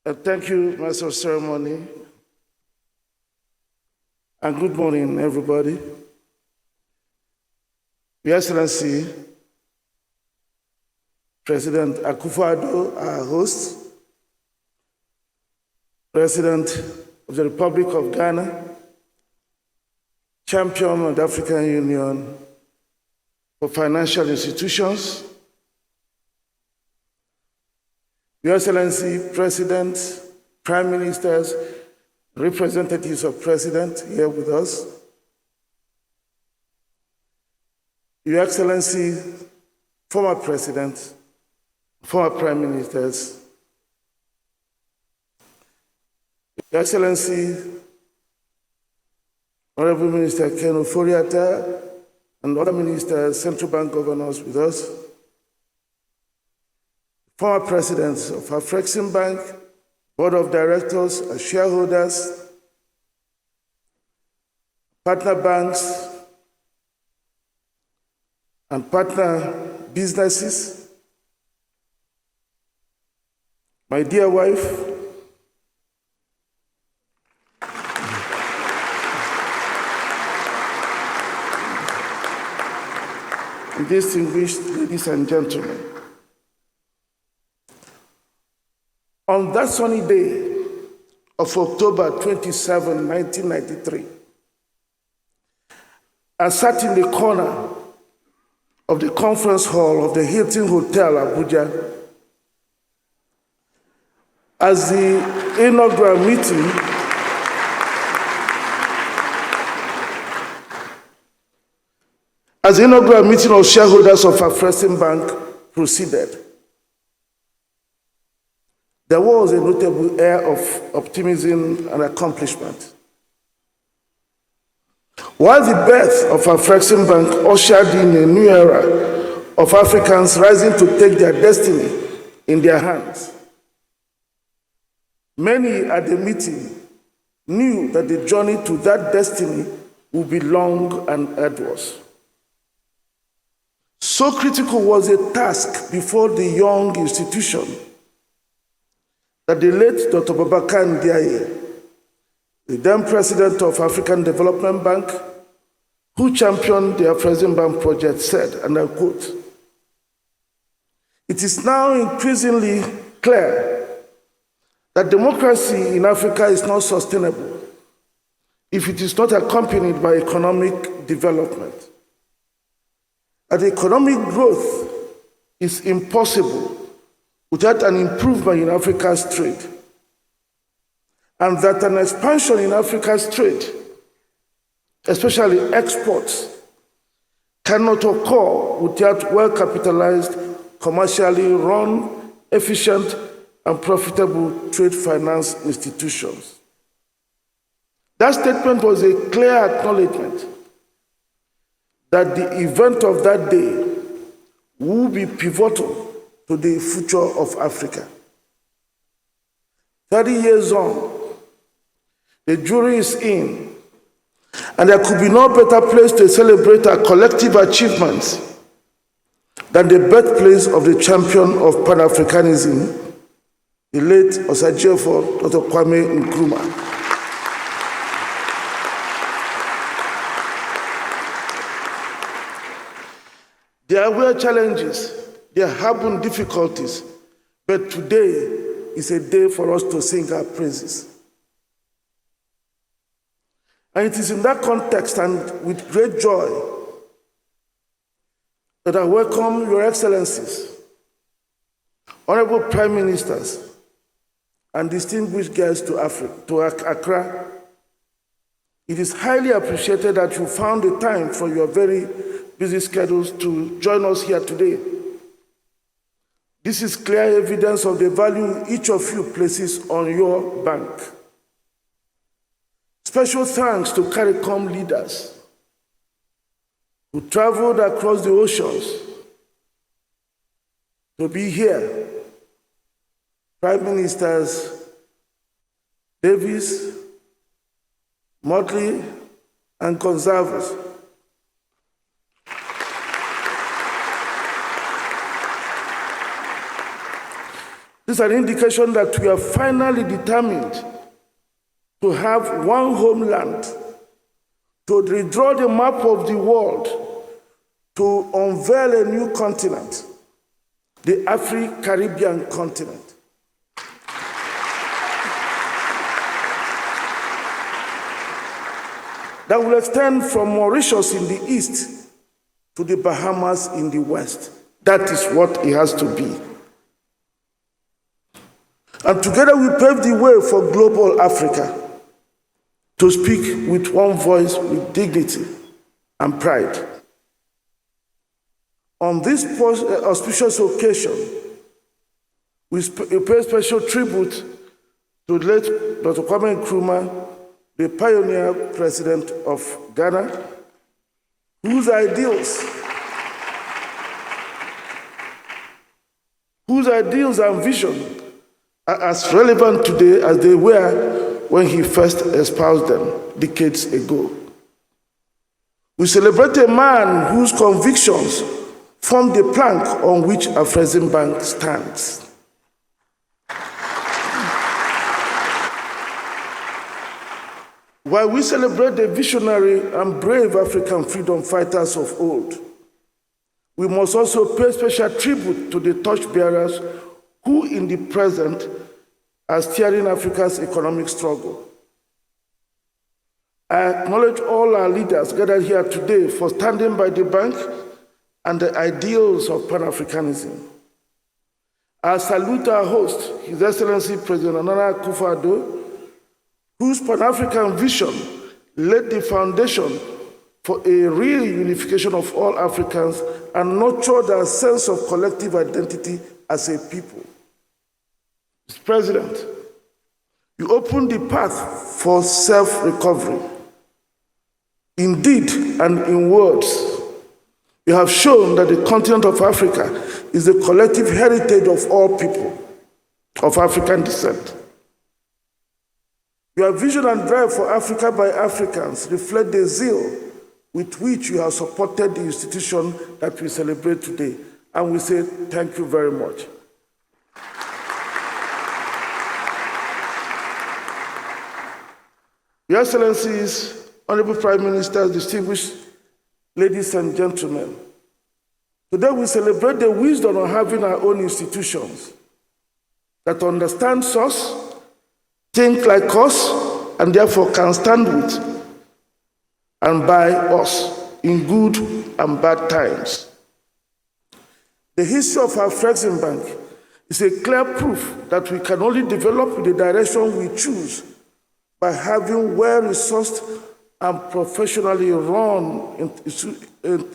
Thank you, Master of Ceremony, and good morning, everybody. Your Excellency, President Akufo-Addo, our host, President of the Republic of Ghana, Champion of the African Union for Financial Institutions, Your Excellency, President, Prime Ministers, representatives of President here with us, Your Excellency, former President, former Prime Ministers, Your Excellency, Honorable Minister Ken Ofori-Atta, and other ministers, central bank governors with us, former presidents of Afreximbank, board of directors, and shareholders, partner banks, and partner businesses, my dear wife, distinguished ladies and gentlemen. On that sunny day of October 27, 1993, I sat in the corner of the conference hall of the Hilton Hotel, Abuja, as the inaugural meeting of shareholders of Afreximbank proceeded. There was a notable air of optimism and accomplishment. While the birth of Afreximbank ushered in a new era of Africans rising to take their destiny in their hands, many at the meeting knew that the journey to that destiny would be long and arduous. So critical was the task before the young institution that the late Dr. Babakar Ndiaye, the then president of African Development Bank, who championed the Afreximbank project, said, and I quote, "It is now increasingly clear that democracy in Africa is not sustainable if it is not accompanied by economic development. That economic growth is impossible without an improvement in Africa's trade, and that an expansion in Africa's trade, especially exports, cannot occur without well-capitalized, commercially run, efficient, and profitable trade finance institutions." That statement was a clear acknowledgement that the event of that day will be pivotal to the future of Africa. 30 years on, the jury is in, and there could be no better place to celebrate our collective achievements than the birthplace of the champion of Pan-Africanism, the late Osagyefo Dr. Kwame Nkrumah. There were challenges, there have been difficulties, but today is a day for us to sing our praises. And it is in that context and with great joy that I welcome Your Excellencies, Honorable Prime Ministers, and distinguished guests to Accra. It is highly appreciated that you found the time for your very busy schedules to join us here today. This is clear evidence of the value each of you places on your bank. Special thanks to CARICOM leaders who traveled across the oceans to be here. Prime Ministers Davis, Motley, and Gonzalez. This is an indication that we are finally determined to have one homeland, to redraw the map of the world, to unveil a new continent, the Afro-Caribbean continent. That will extend from Mauritius in the east to the Bahamas in the west. That is what it has to be. And together we pave the way for global Africa to speak with one voice, with dignity and pride. On this auspicious occasion, we pay special tribute to late Dr. Kwame Nkrumah, the pioneer president of Ghana, whose ideals and vision are as relevant today as they were when he first espoused them decades ago. We celebrate a man whose convictions form the plank on which Afreximbank stands. While we celebrate the visionary and brave African freedom fighters of old, we must also pay special tribute to the torchbearers who in the present are steering Africa's economic struggle. I acknowledge all our leaders gathered here today for standing by the bank and the ideals of Pan-Africanism. I salute our host, His Excellency President Nana Akufo-Addo, whose Pan-African vision laid the foundation for a real unification of all Africans and nurtured a sense of collective identity as a people. Mr. President, you opened the path for self-recovery. In deed and in words, you have shown that the continent of Africa is the collective heritage of all people of African descent. Your vision and drive for Africa by Africans reflect the zeal with which you have supported the institution that we celebrate today. And we say thank you very much. Your Excellencies, Honorable Prime Ministers, distinguished ladies and gentlemen, today we celebrate the wisdom of having our own institutions that understand us, think like us, and therefore can stand with and by us in good and bad times. The history of Afreximbank is a clear proof that we can only develop the direction we choose by having well-resourced and professionally run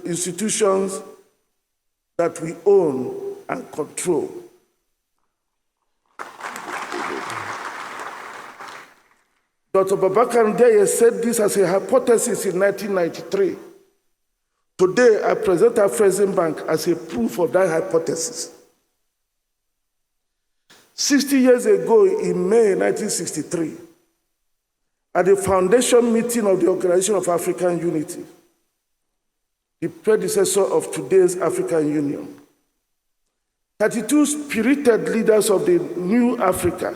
institutions that we own and control. Dr. Babakar Ndeye said this as a hypothesis in 1993. Today, I present Afreximbank as a proof of that hypothesis. 60 years ago, in May 1963, at the foundation meeting of the Organization of African Unity, the predecessor of today's African Union, 32 spirited leaders of the new Africa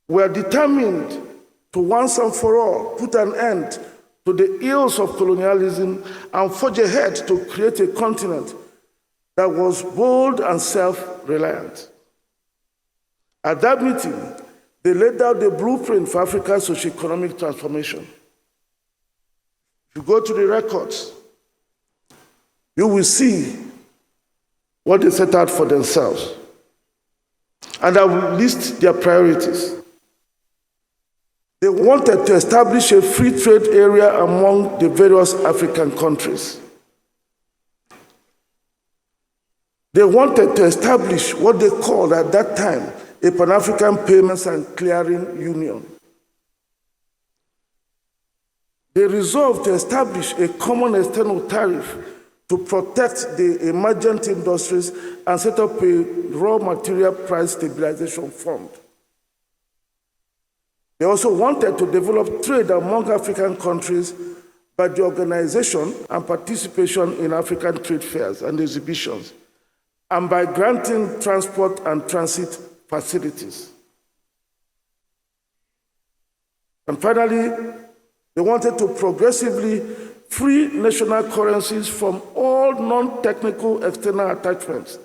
were determined to once and for all put an end to the ills of colonialism and forge ahead to create a continent that was bold and self-reliant. At that meeting, they laid out the blueprint for Africa's socio-economic transformation. If you go to the records, you will see what they set out for themselves. And I will list their priorities. They wanted to establish a free trade area among the various African countries. They wanted to establish what they called at that time a Pan-African Payments and Clearing Union. They resolved to establish a common external tariff to protect the emergent industries and set up a raw material price stabilization fund. They also wanted to develop trade among African countries by the organization and participation in African trade fairs and exhibitions, and by granting transport and transit facilities. And finally, they wanted to progressively free national currencies from all non-technical external attachments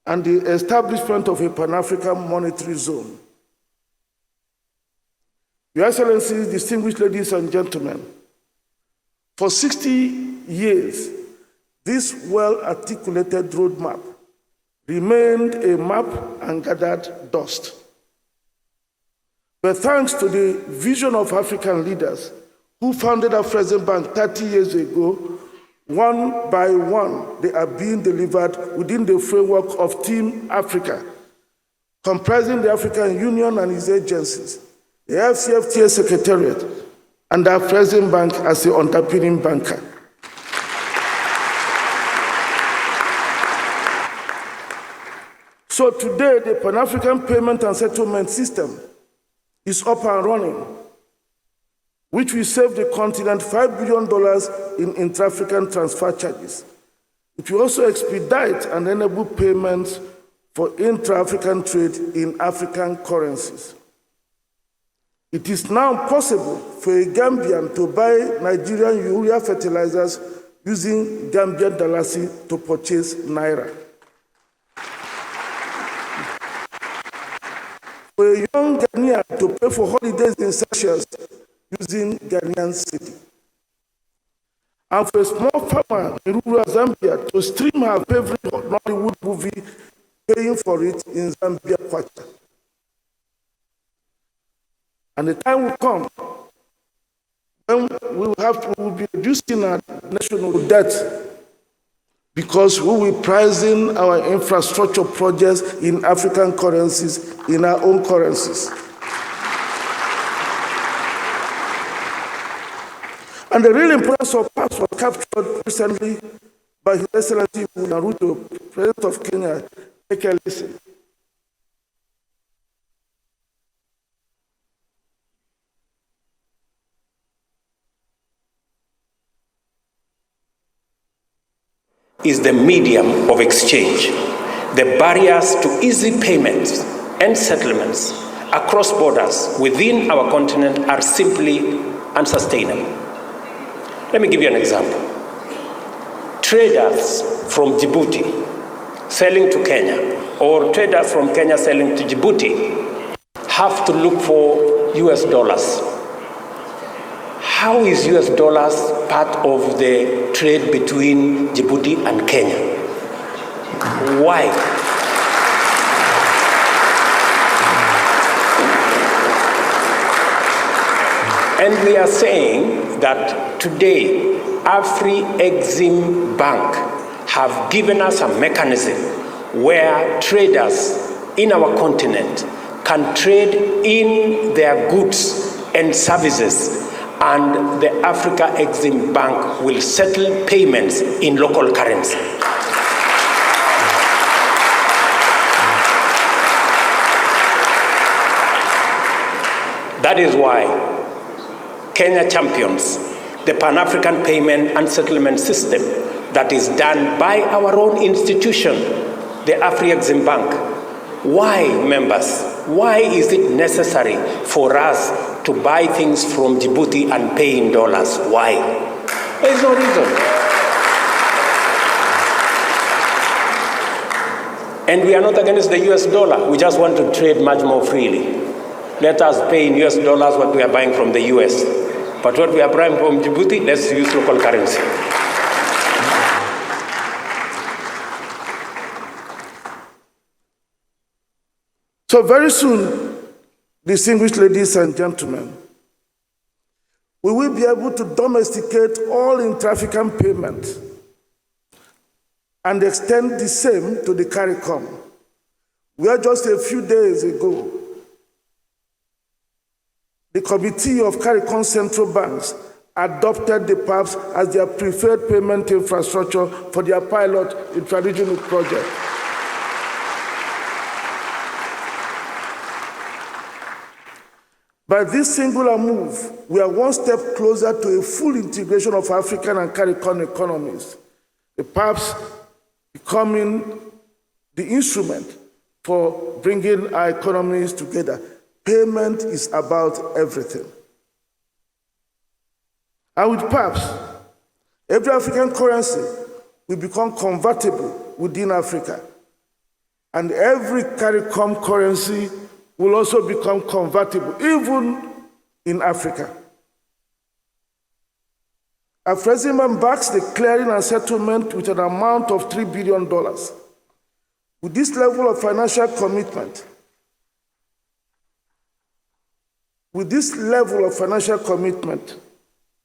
and the establishment of a Pan-African monetary zone. Your Excellencies, distinguished ladies and gentlemen, for 60 years, this well-articulated roadmap remained a map and gathered dust. But thanks to the vision of African leaders who founded Afreximbank 30 years ago, one by one, they are being delivered within the framework of Team Africa, comprising the African Union and its agencies, the FCFTA Secretariat, and the Afreximbank as the underpinning banker. So today, the Pan-African Payment and Settlement System is up and running, which will save the continent $5 billion in intra-African transfer charges. It will also expedite and enable payments for intra-African trade in African currencies. It is now possible for a Gambian to buy Nigerian urea fertilizers using Gambian dalasi to purchase naira. For a young Ghanaian to pay for holidays in Seychelles using Ghanaian cedi. And for a small farmer in rural Zambia to stream her favorite Nollywood movie, paying for it in Zambia kwacha. And the time will come when we will be reducing our national debt because we will be pricing our infrastructure projects in African currencies, in our own currencies. And the real importance of PAPS was captured recently by His Excellency Naruto, President of Kenya. Take a listen. Is the medium of exchange. The barriers to easy payments and settlements across borders within our continent are simply unsustainable. Let me give you an example. Traders from Djibouti selling to Kenya, or traders from Kenya selling to Djibouti, have to look for US dollars. How is US dollars part of the trade between Djibouti and Kenya? Why? And we are saying that today, Afreximbank have given us a mechanism where traders in our continent can trade in their goods and services, and the Afreximbank will settle payments in local currency. That is why Kenya champions the Pan-African Payment and Settlement System that is done by our own institution, the Afreximbank. Why, members? Why is it necessary for us to buy things from Djibouti and pay in dollars? Why? There is no reason. And we are not against the US dollar. We just want to trade much more freely. Let us pay in US dollars what we are buying from the US. But what we are buying from Djibouti, let's use local currency. So very soon, distinguished ladies and gentlemen, we will be able to domesticate all intra-African payments and extend the same to the CARICOM, where just a few days ago, the Committee of CARICOM Central Banks adopted the PAPS as their preferred payment infrastructure for their pilot intra-regional project. By this singular move, we are one step closer to a full integration of African and CARICOM economies, the PAPS becoming the instrument for bringing our economies together. Payment is about everything. And with PAPs, every African currency will become convertible within Africa. And every CARICOM currency will also become convertible, even in Africa. Afreximbank backs the clearing and settlement with an amount of $3 billion. With this level of financial commitment,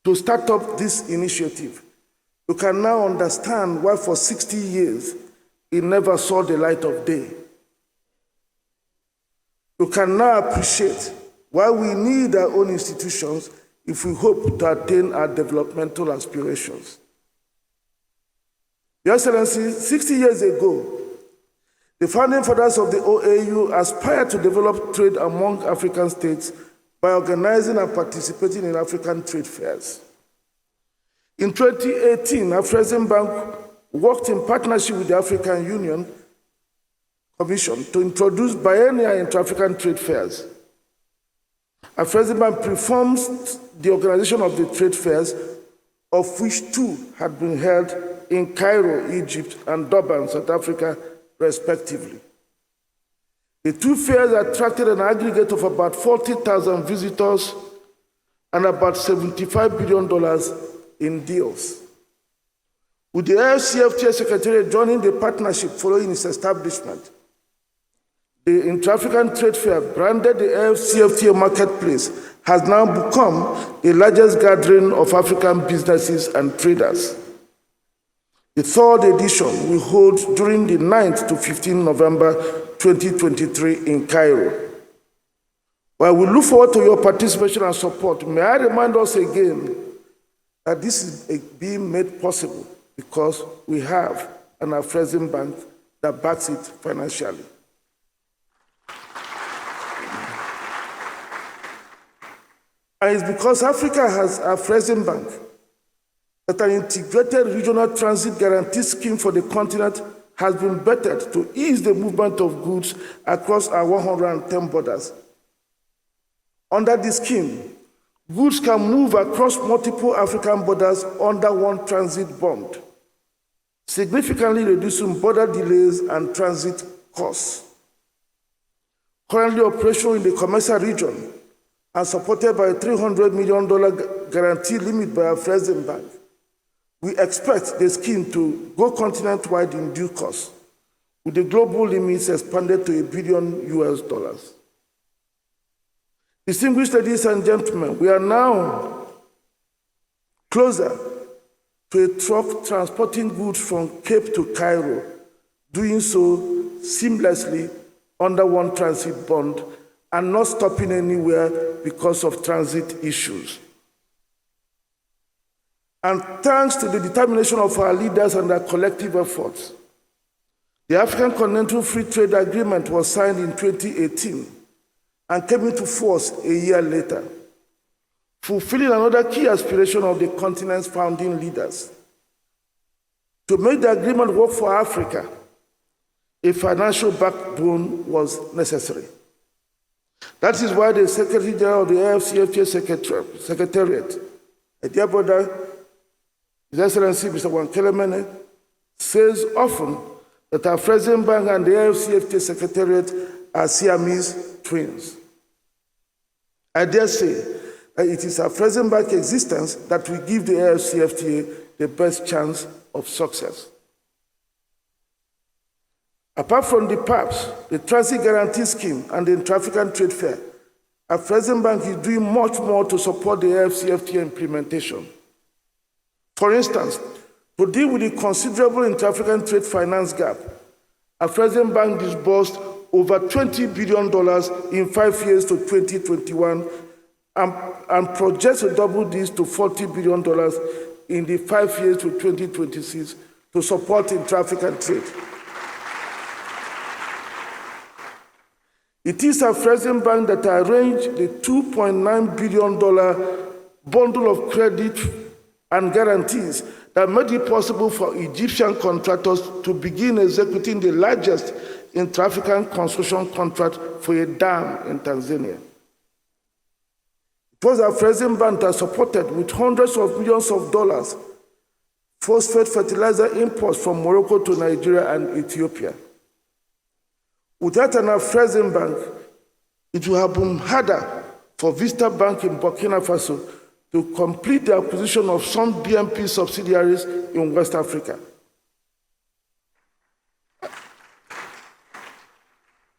to start up this initiative, you can now understand why for 60 years it never saw the light of day. You can now appreciate why we need our own institutions if we hope to attain our developmental aspirations. Your Excellency, 60 years ago, the founding fathers of the OAU aspired to develop trade among African states by organizing and participating in African trade fairs. In 2018, Afreximbank worked in partnership with the African Union Commission to introduce biennial inter-African trade fairs. Afreximbank performs the organization of the trade fairs, of which 2 had been held in Cairo, Egypt, and Durban, South Africa, respectively. The 2 fairs attracted an aggregate of about 40,000 visitors and about $75 billion in deals. With the AFCFTA Secretariat joining the partnership following its establishment, the Inter-African Trade Fair, branded the AFCFTA Marketplace, has now become the largest gathering of African businesses and traders. The 3rd edition will hold during the 9th to 15th November 2023 in Cairo. While we look forward to your participation and support, may I remind us again that this is being made possible because we have an Afreximbank that backs it financially. And it's because Africa has a Afreximbank that an integrated regional transit guarantee scheme for the continent has been bettered to ease the movement of goods across our 110 borders. Under this scheme, goods can move across multiple African borders under one transit bond, significantly reducing border delays and transit costs. Currently operational in the commercial region and supported by a $300 million guarantee limit by Afreximbank, we expect the scheme to go continent-wide in due course, with the global limits expanded to $1 billion. Distinguished ladies and gentlemen, we are now closer to a truck transporting goods from Cape to Cairo, doing so seamlessly under one transit bond and not stopping anywhere because of transit issues. And thanks to the determination of our leaders and their collective efforts, the African Continental Free Trade Agreement was signed in 2018 and came into force a year later, fulfilling another key aspiration of the continent's founding leaders. To make the agreement work for Africa, a financial backbone was necessary. That is why the Secretary General of the AFCFTA Secretariat, a dear brother, His Excellency Mr. Wankelemene, says often that Afreximbank and the AFCFTA Secretariat are Siamese twins. I dare say that it is Afreximbank's existence that will give the AFCFTA the best chance of success. Apart from the PAPs, the Transit Guarantee Scheme, and the Inter-African Trade Fair, Afreximbank is doing much more to support the AFCFTA implementation. For instance, to deal with the considerable inter-African trade finance gap, Afreximbank disbursed over $20 billion in 5 years to 2021 and projects to double this to $40 billion in the 5 years to 2026 to support inter-African trade. It is Afreximbank that arranged the $2.9 billion bundle of credit and guarantees that made it possible for Egyptian contractors to begin executing the largest intra-African construction contract for a dam in Tanzania. It was Afreximbank that supported with hundreds of millions of dollars phosphate fertilizer imports from Morocco to Nigeria and Ethiopia. Without an Afreximbank, it would have been harder for Vista Bank in Burkina Faso to complete the acquisition of some BNP subsidiaries in West Africa.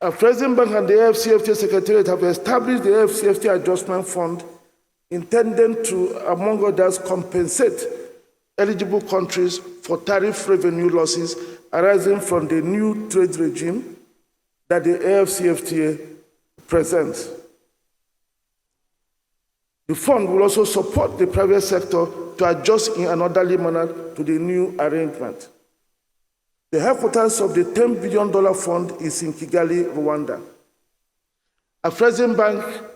Afreximbank and the AFCFTA Secretariat have established the AFCFTA Adjustment Fund intended to, among others, compensate eligible countries for tariff revenue losses arising from the new trade regime that the AFCFTA presents. The fund will also support the private sector to adjust in an orderly manner to the new arrangement. The headquarters of the $10 billion fund is in Kigali, Rwanda. Afreximbank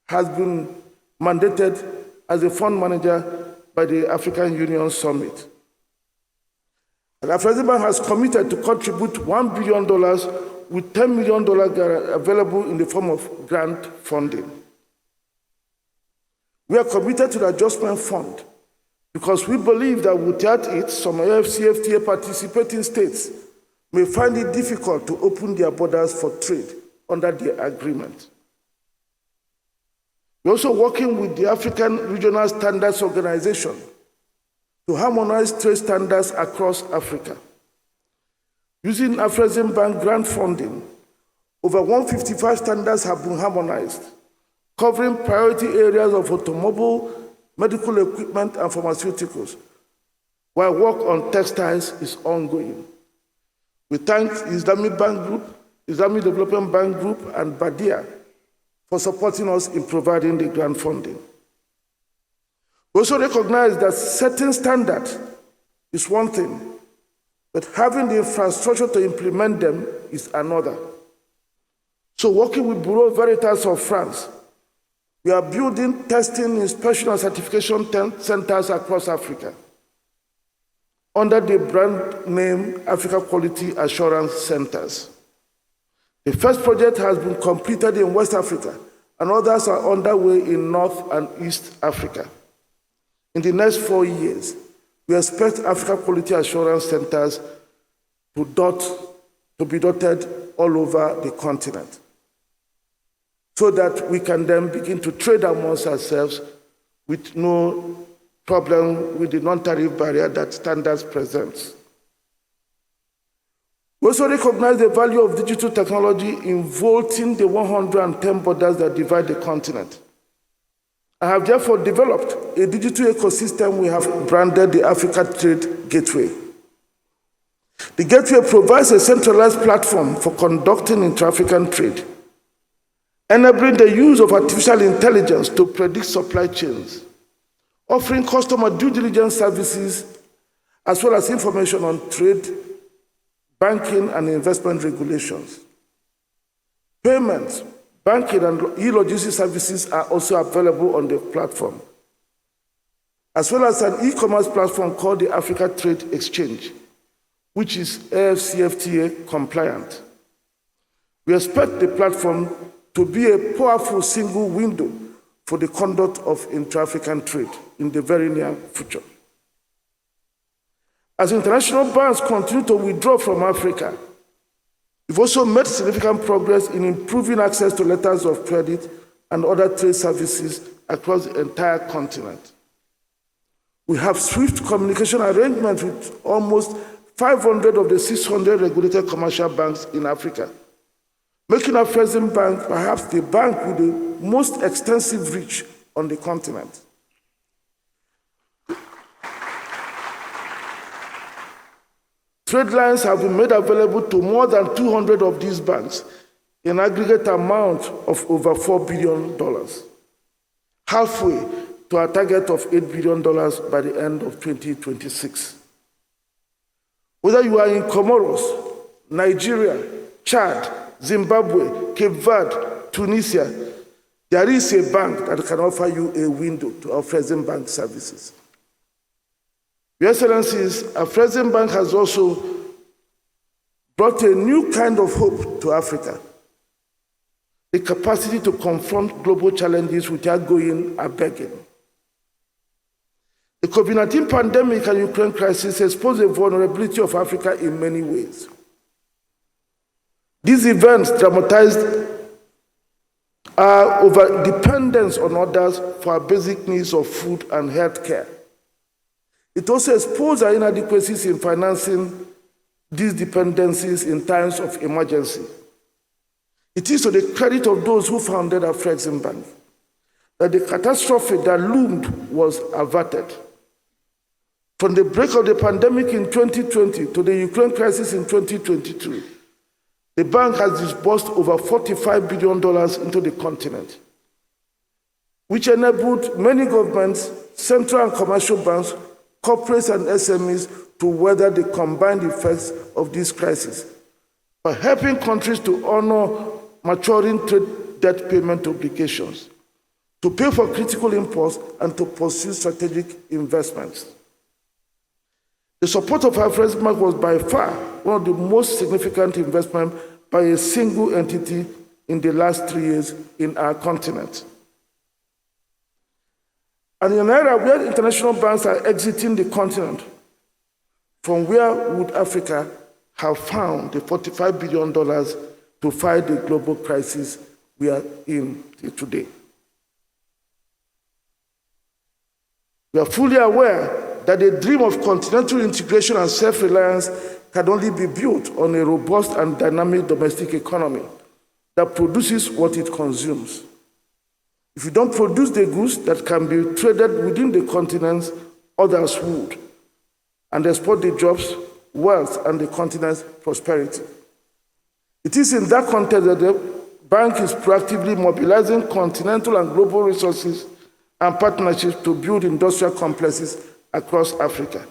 has been mandated as a fund manager by the African Union Summit. And Afreximbank has committed to contribute $1 billion with $10 million available in the form of grant funding. We are committed to the adjustment fund because we believe that without it, some AFCFTA participating states may find it difficult to open their borders for trade under the agreement. We're also working with the African Regional Standards Organization to harmonize trade standards across Africa. Using Afreximbank grant funding, over 155 standards have been harmonized, covering priority areas of automobile, medical equipment, and pharmaceuticals, while work on textiles is ongoing. We thank Islamic Bank Group, Islamic Development Bank Group, and Badia for supporting us in providing the grant funding. We also recognize that setting standards is one thing, but having the infrastructure to implement them is another. So working with Bureau Veritas of France, we are building testing, inspection, and certification centers across Africa under the brand name Africa Quality Assurance Centers. The first project has been completed in West Africa, and others are underway in North and East Africa. In the next 4 years, we expect Africa Quality Assurance Centers to be dotted all over the continent, so that we can then begin to trade amongst ourselves with no problem with the non-tariff barrier that standards presents. We also recognize the value of digital technology in vaulting the 110 borders that divide the continent. I have therefore developed a digital ecosystem we have branded the Africa Trade Gateway. The Gateway provides a centralized platform for conducting intra-African trade, enabling the use of artificial intelligence to predict supply chains, offering customer due diligence services, as well as information on trade, banking, and investment regulations. Payments, banking, and e-logistics services are also available on the platform, as well as an e-commerce platform called the Africa Trade Exchange, which is AFCFTA compliant. We expect the platform to be a powerful single window for the conduct of intra-African trade in the very near future. As international banks continue to withdraw from Africa, we've also made significant progress in improving access to letters of credit and other trade services across the entire continent. We have swift communication arrangements with almost 500 of the 600 regulated commercial banks in Africa, making Afreximbank perhaps the bank with the most extensive reach on the continent. Trade lines have been made available to more than 200 of these banks, an aggregate amount of over $4 billion, halfway to our target of $8 billion by the end of 2026. Whether you are in Comoros, Nigeria, Chad, Zimbabwe, Cape Verde, Tunisia, there is a bank that can offer you a window to Afreximbank services. Your Excellencies, Afreximbank has also brought a new kind of hope to Africa, the capacity to confront global challenges without going a begging. The COVID-19 pandemic and Ukraine crisis exposed the vulnerability of Africa in many ways. These events dramatized our over-dependence on others for our basic needs of food and health care. It also exposed our inadequacies in financing these dependencies in times of emergency. It is to the credit of those who founded Afreximbank that the catastrophe that loomed was averted. From the break of the pandemic in 2020 to the Ukraine crisis in 2022, the bank has disbursed over $45 billion into the continent, which enabled many governments, central and commercial banks, corporates and SMEs to weather the combined effects of this crisis by helping countries to honor maturing trade debt payment obligations, to pay for critical imports, and to pursue strategic investments. The support of Afreximbank was by far one of the most significant investments by a single entity in the last 3 years in our continent. And in an era where international banks are exiting the continent, from where would Africa have found the $45 billion to fight the global crisis we are in today? We are fully aware that the dream of continental integration and self-reliance can only be built on a robust and dynamic domestic economy that produces what it consumes. If you don't produce the goods that can be traded within the continents, others would, and export the jobs, wealth, and the continent's prosperity. It is in that context that the bank is proactively mobilizing continental and global resources and partnerships to build industrial complexes across Africa.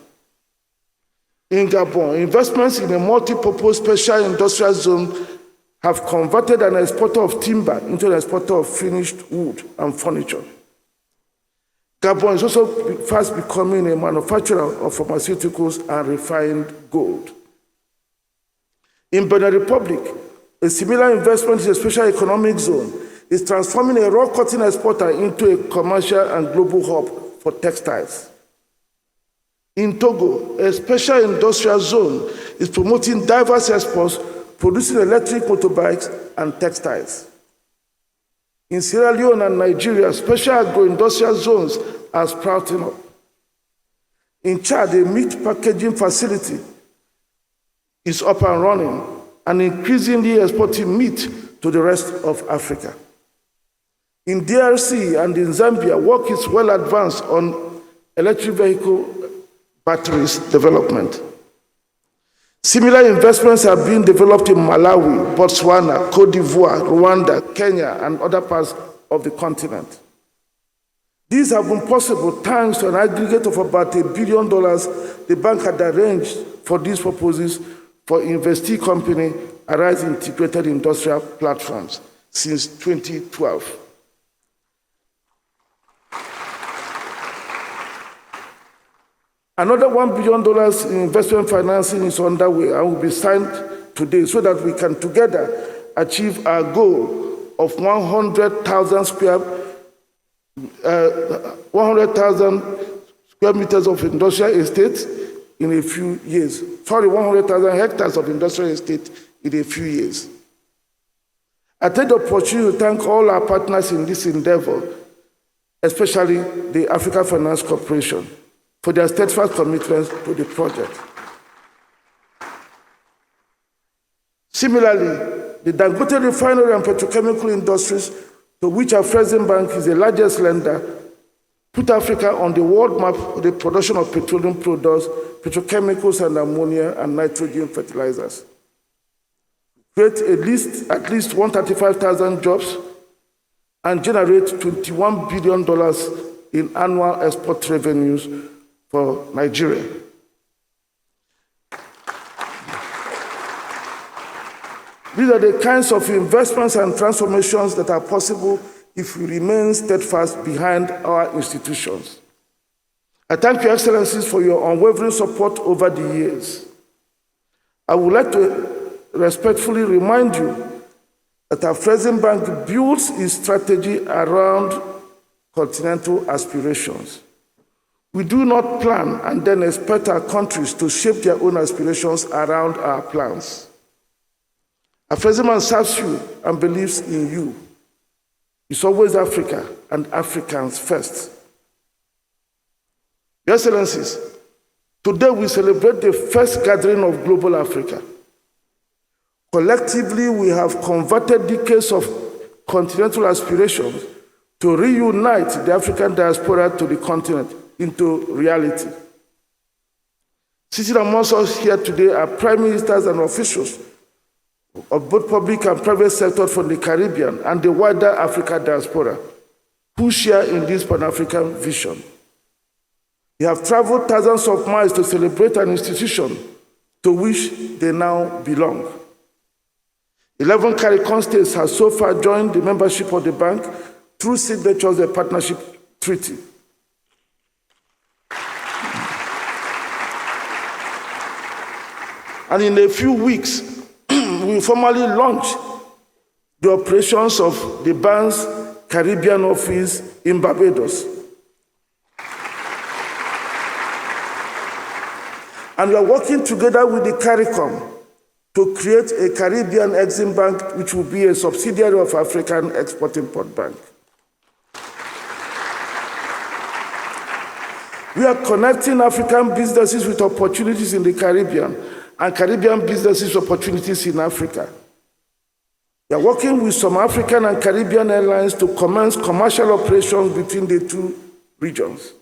In Gabon, investments in a multi-purpose special industrial zone have converted an exporter of timber into an exporter of finished wood and furniture. Gabon is also fast becoming a manufacturer of pharmaceuticals and refined gold. In Benin Republic, a similar investment in a special economic zone is transforming a raw cotton exporter into a commercial and global hub for textiles. In Togo, a special industrial zone is promoting diverse exports, producing electric motorbikes and textiles. In Sierra Leone and Nigeria, special agro-industrial zones are sprouting up. In Chad, a meat packaging facility is up and running and increasingly exporting meat to the rest of Africa. In DRC and in Zambia, work is well advanced on electric vehicle batteries development. Similar investments are being developed in Malawi, Botswana, Cote d'Ivoire, Rwanda, Kenya, and other parts of the continent. These have been possible thanks to an aggregate of about $1 billion the bank had arranged for these purposes for investee company Arise Integrated Industrial Platforms since 2012. Another $1 billion in investment financing is underway and will be signed today so that we can together achieve our goal of 100,000 square meters of industrial estate in a few years. 100,000 hectares of industrial estate in a few years. I take the opportunity to thank all our partners in this endeavor, especially the Africa Finance Corporation, for their steadfast commitment to the project. Similarly, the Dangote refinery and petrochemical industries, to which Afreximbank is the largest lender, put Africa on the world map for the production of petroleum products, petrochemicals, and ammonia and nitrogen fertilizers. Create at least 135,000 jobs and generate $21 billion in annual export revenues for Nigeria. These are the kinds of investments and transformations that are possible if we remain steadfast behind our institutions. I thank Your Excellencies for your unwavering support over the years. I would like to respectfully remind you that Afreximbank builds its strategy around continental aspirations. We do not plan and then expect our countries to shape their own aspirations around our plans. Afreximbank serves you and believes in you. It's always Africa and Africans first. Your Excellencies, today we celebrate the first gathering of Global Africa. Collectively, we have converted decades of continental aspirations to reunite the African diaspora to the continent into reality. Sitting amongst us here today are prime ministers and officials of both public and private sectors from the Caribbean and the wider Africa diaspora who share in this Pan-African vision. They have traveled thousands of miles to celebrate an institution to which they now belong. 11 CARICOM states have so far joined the membership of the bank through signature of the partnership treaty. And in a few weeks, we will formally launch the operations of the bank's Caribbean office in Barbados. And we are working together with the CARICOM to create a Caribbean Exim Bank, which will be a subsidiary of African Export-Import Bank. We are connecting African businesses with opportunities in the Caribbean and Caribbean businesses with opportunities in Africa. We are working with some African and Caribbean airlines to commence commercial operations between the two regions.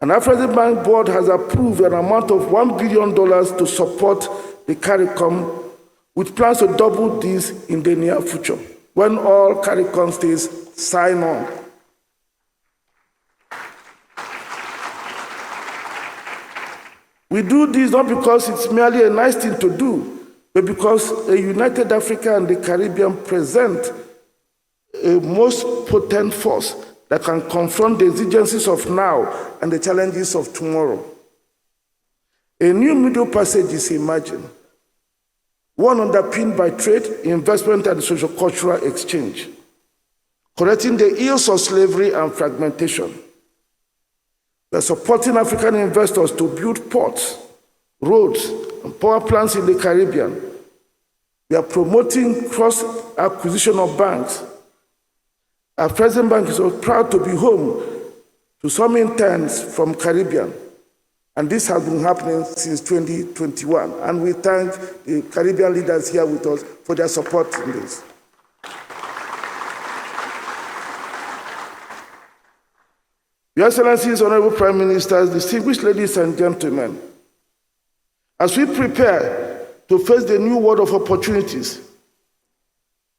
An Afreximbank board has approved an amount of $1 billion to support the CARICOM, with plans to double this in the near future, when all CARICOM states sign on. We do this not because it's merely a nice thing to do, but because a united Africa and the Caribbean present a most potent force that can confront the exigencies of now and the challenges of tomorrow. A new middle passage is emerging, one underpinned by trade, investment, and socio-cultural exchange, correcting the ills of slavery and fragmentation. We are supporting African investors to build ports, roads, and power plants in the Caribbean. We are promoting cross-acquisition of banks. Afreximbank is so proud to be home to some interns from Caribbean, and this has been happening since 2021. And we thank the Caribbean leaders here with us for their support in this. Your Excellencies, Honorable Prime Ministers, distinguished ladies and gentlemen, as we prepare to face the new world of opportunities,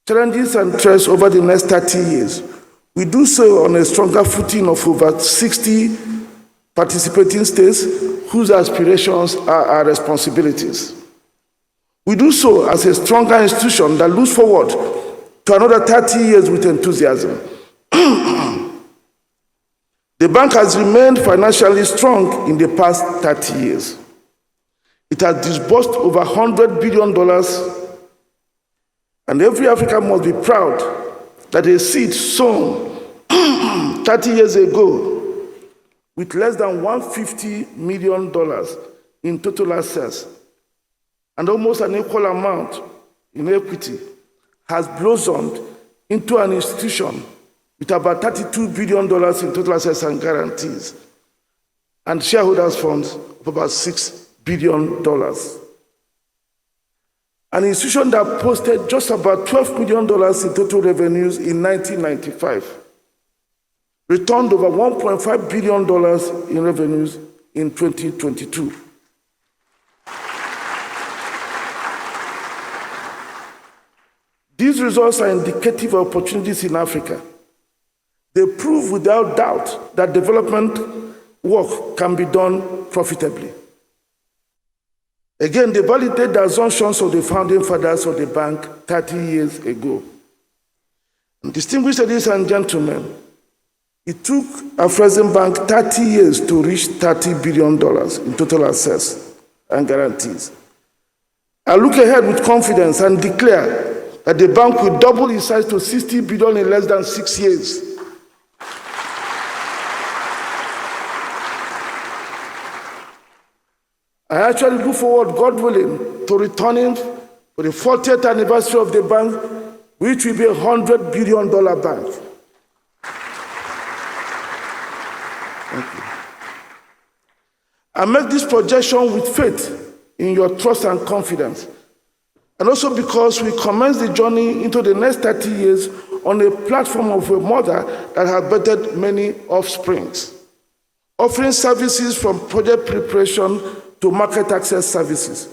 challenges and threats over the next 30 years, we do so on a stronger footing of over 60 participating states whose aspirations are our responsibilities. We do so as a stronger institution that looks forward to another 30 years with enthusiasm. The bank has remained financially strong in the past 30 years. It has disbursed over $100 billion, and every African must be proud that a seed sown 30 years ago with less than $150 million in total assets and almost an equal amount in equity has blossomed into an institution with about $32 billion in total assets and guarantees, and shareholders' funds of about $6 billion. An institution that posted just about $12 million in total revenues in 1995, returned over $1.5 billion in revenues in 2022. These results are indicative of opportunities in Africa. They prove without doubt that development work can be done profitably. Again, they validate the assumptions of the founding fathers of the bank 30 years ago. And distinguished ladies and gentlemen, it took Afreximbank 30 years to reach $30 billion in total assets and guarantees. I look ahead with confidence and declare that the bank will double its size to 60 billion in less than 6 years. I actually look forward, God willing, to returning for the 40th anniversary of the bank, which will be a $100 billion bank. Thank you. I make this projection with faith in your trust and confidence, and also because we commence the journey into the next 30 years on a platform of a mother that has birthed many offsprings, offering services from project preparation to market access services,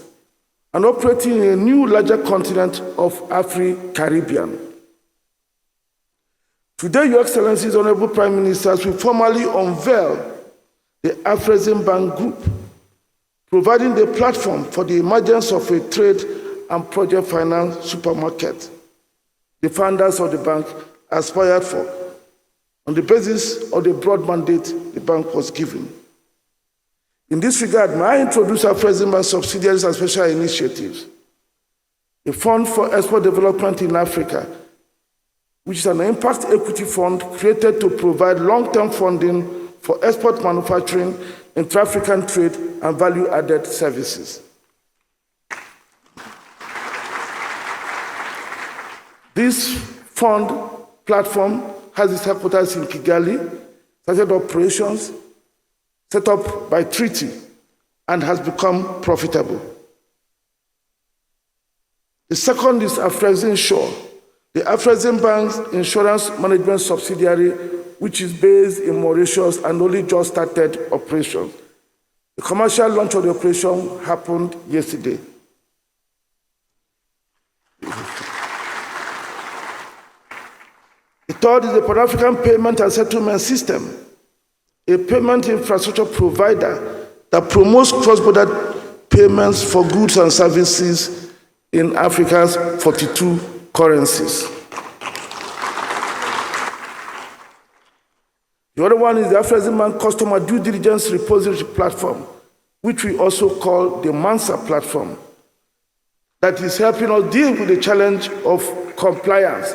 and operating in a new larger continent of Afri-Caribbean. Today, Your Excellencies, Honorable Prime Ministers, will formally unveil the Afreximbank Group, providing the platform for the emergence of a trade and project finance supermarket the founders of the bank aspired for, on the basis of the broad mandate the bank was given. In this regard, may I introduce Afreximbank subsidiaries and special initiatives, a fund for export development in Africa, which is an impact equity fund created to provide long-term funding for export manufacturing, intra-African trade, and value-added services. This fund platform has its headquarters in Kigali, started operations, set up by treaty, and has become profitable. The second is Afreximbank, the Afreximbank insurance management subsidiary, which is based in Mauritius and only just started operations. The commercial launch of the operation happened yesterday. The third is the Pan-African Payment and Settlement System, a payment infrastructure provider that promotes cross-border payments for goods and services in Africa's 42 currencies. The other one is the Afreximbank Customer Due Diligence Repository Platform, which we also call the MANSA platform, that is helping us deal with the challenge of compliance.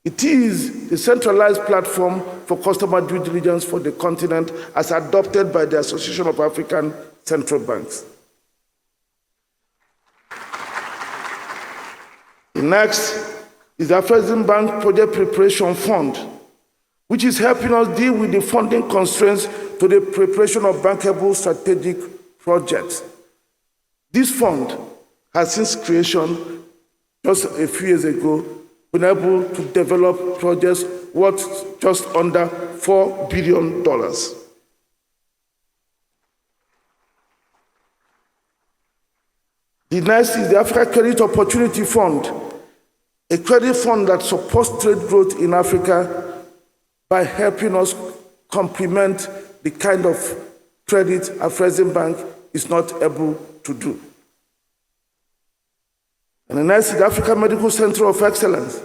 It is the centralized platform for customer due diligence for the continent as adopted by the Association of African Central Banks. The next is the Afreximbank Project Preparation Fund, which is helping us deal with the funding constraints to the preparation of bankable strategic projects. This fund has since creation just a few years ago been able to develop projects worth just under $4 billion. The next is the Africa Credit Opportunity Fund, a credit fund that supports trade growth in Africa by helping us complement the kind of credit Afreximbank is not able to do. And the next is the African Medical Center of Excellence,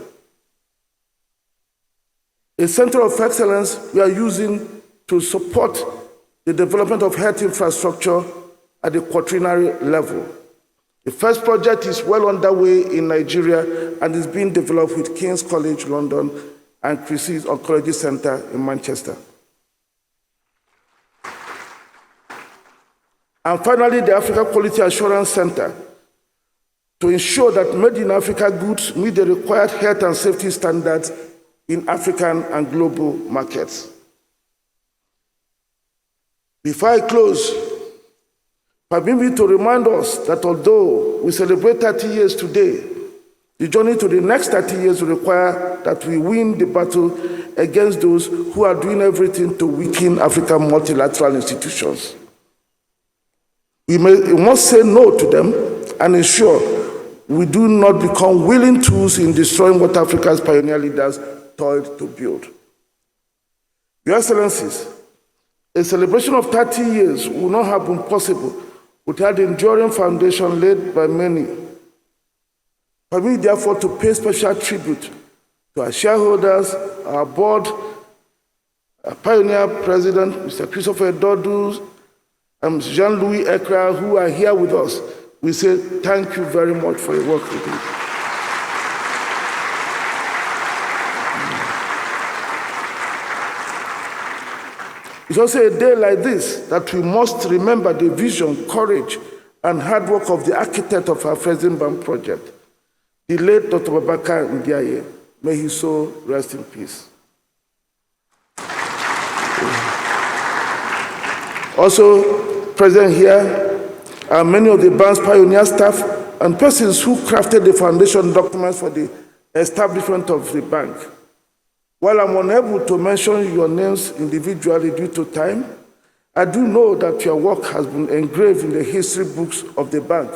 a center of excellence we are using to support the development of health infrastructure at the quaternary level. The first project is well underway in Nigeria and is being developed with King's College London and Christie's Oncology Center in Manchester. And finally, the Africa Quality Assurance Center, to ensure that made in Africa goods meet the required health and safety standards in African and global markets. Before I close, permit me to remind us that although we celebrate 30 years today, the journey to the next 30 years will require that we win the battle against those who are doing everything to weaken African multilateral institutions. We must say no to them and ensure we do not become willing tools in destroying what Africa's pioneer leaders toiled to build. Your Excellencies, a celebration of 30 years would not have been possible without the enduring foundation laid by many. Permit me therefore to pay special tribute to our shareholders, our board, our pioneer president, Mr. Christopher Dodus, and Mr. Jean-Louis Ekra, who are here with us we say thank you very much for your work with it. It's also a day like this that we must remember the vision, courage, and hard work of the architect of our Afreximbank project, the late Dr. Babakar Ndiaye. May his soul rest in peace. Also present here are many of the bank's pioneer staff and persons who crafted the foundation documents for the establishment of the bank. While I'm unable to mention your names individually due to time, I do know that your work has been engraved in the history books of the bank,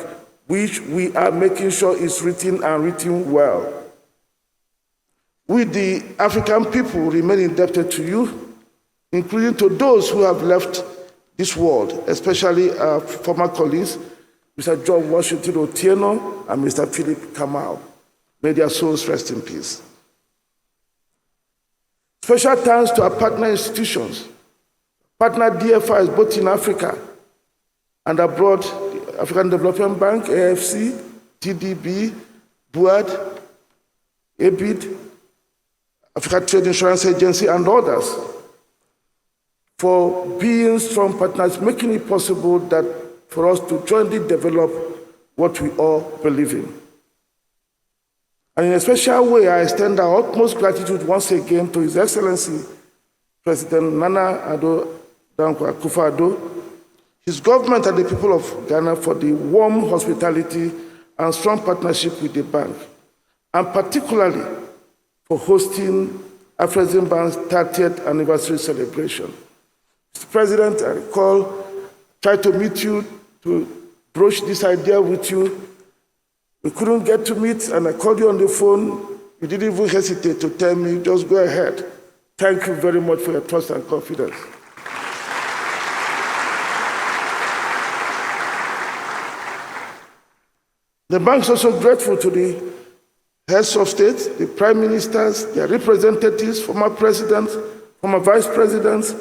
which we are making sure is written and written well. We, the African people, remain indebted to you, including to those who have left this world, especially our former colleagues, Mr. John Washington Otieno and Mr. Philip Kamau. May their souls rest in peace. Special thanks to our partner institutions, partner DFIs both in Africa and abroad, the African Development Bank, AFC, TDB, BUAD, ABID, Africa Trade Insurance Agency, and others, for being strong partners, making it possible that for us to jointly develop what we all believe in. And in a special way, I extend our utmost gratitude once again to His Excellency, President Nana Addo Dankwa Akufo-Addo, his government and the people of Ghana for the warm hospitality and strong partnership with the bank, and particularly for hosting Afreximbank's 30th anniversary celebration. Mr. President, I recall, tried to meet you to broach this idea with you. We couldn't get to meet, and I called you on the phone. You didn't even hesitate to tell me, just go ahead. Thank you very much for your trust and confidence. The bank is also grateful to the heads of state, the prime ministers, their representatives, former presidents, former vice presidents,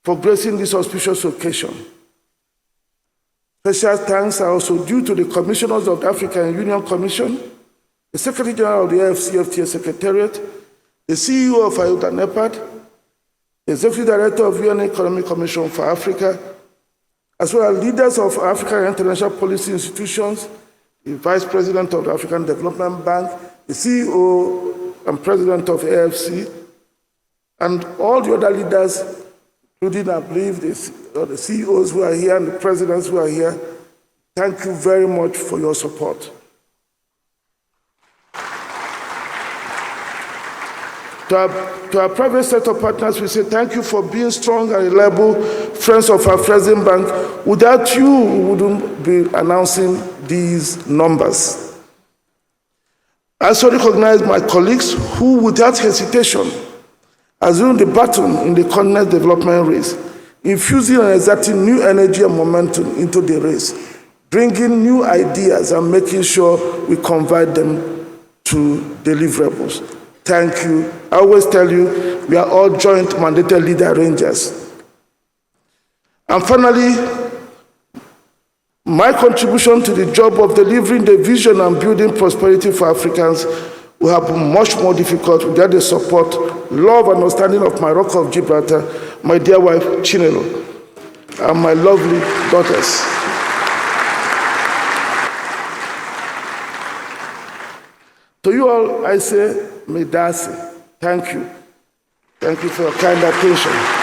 for gracing this auspicious occasion. Special thanks are also due to the commissioners of the African Union Commission, the Secretary General of the AFCFTA Secretariat, the CEO of IOTA NEPAD, the Executive Director of UN Economic Commission for Africa, as well as leaders of African and international policy institutions, the Vice President of the African Development Bank, the CEO and President of AFC, and all the other leaders, including, I believe, the CEOs who are here and the presidents who are here. Thank you very much for your support. To our private sector partners, we say thank you for being strong and reliable friends of our Afreximbank. Without you, we wouldn't be announcing these numbers. I also recognize my colleagues who, without hesitation, assumed the baton in the continent's development race, infusing and exerting new energy and momentum into the race, bringing new ideas and making sure we convert them to deliverables. Thank you. I always tell you, we are all joint mandated leader rangers. And finally, my contribution to the job of delivering the vision and building prosperity for Africans will have been much more difficult without the support, love, and understanding of my Rock of Gibraltar, my dear wife, Chinelo, and my lovely daughters. To you all, I say, Medasi, thank you. Thank you for your kind attention.